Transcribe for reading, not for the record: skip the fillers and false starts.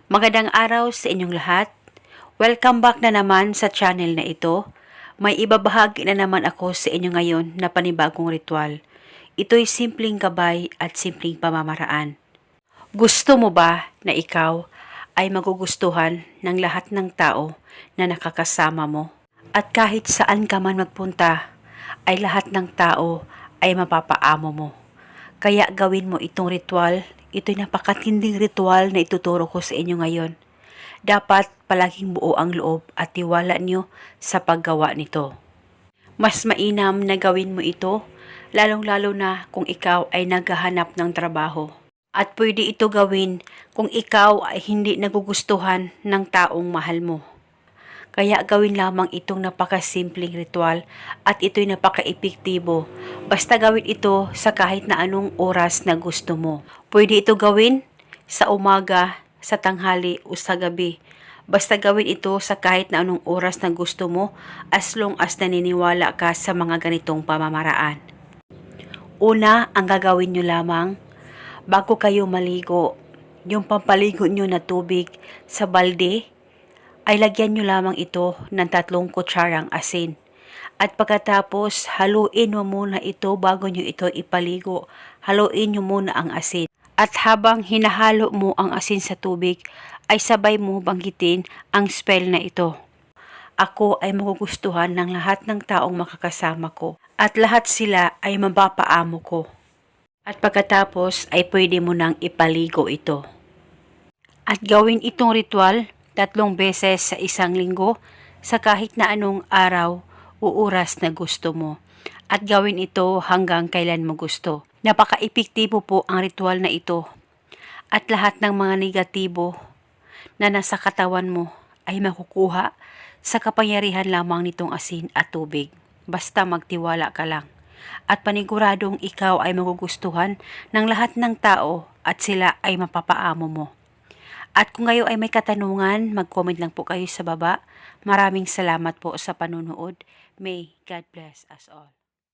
Magandang araw sa inyong lahat. Welcome back na naman sa channel na ito. May ibabahagi na naman ako sa inyo ngayon na panibagong ritual. Ito'y simpleng gabay at simpleng pamamaraan. Gusto mo ba na ikaw ay magugustuhan ng lahat ng tao na nakakasama mo? At kahit saan ka man magpunta, ay lahat ng tao ay mapapaamo mo. Kaya gawin mo itong ritual. Ito'y napakatinding ritual na ituturo ko sa inyo ngayon. Dapat palaging buo ang loob at tiwala nyo sa paggawa nito. Mas mainam na gawin mo ito, lalong-lalo na kung ikaw ay naghahanap ng trabaho. At pwede ito gawin kung ikaw ay hindi nagugustuhan ng taong mahal mo. Kaya gawin lamang itong napakasimpleng ritual at ito'y napaka-epektibo. Basta gawin ito sa kahit na anong oras na gusto mo. Pwede ito gawin sa umaga, sa tanghali o sa gabi. Basta gawin ito sa kahit na anong oras na gusto mo as long as naniniwala ka sa mga ganitong pamamaraan. Una, ang gagawin nyo lamang, bago kayo maligo, yung pampaligo nyo na tubig sa balde, ay lagyan nyo lamang ito ng 3 kutsarang asin. At pagkatapos, haluin mo muna ito bago nyo ito ipaligo. Haluin nyo muna ang asin. At habang hinahalo mo ang asin sa tubig, ay sabay mo banggitin ang spell na ito. Ako ay magugustuhan ng lahat ng taong makakasama ko. At lahat sila ay mapapaamo ko. At pagkatapos ay pwede mo nang ipaligo ito. At gawin itong ritual 3 beses sa isang linggo sa kahit na anong araw o oras na gusto mo. At gawin ito hanggang kailan mo gusto. Napaka-epektibo po ang ritual na ito. At lahat ng mga negatibo na nasa katawan mo ay makukuha sa kapangyarihan lamang nitong asin at tubig. Basta magtiwala ka lang. At paniguradong ikaw ay magugustuhan ng lahat ng tao at sila ay mapapaamo mo. At kung kayo ay may katanungan, mag-comment lang po kayo sa baba. Maraming salamat po sa panunood. May God bless us all.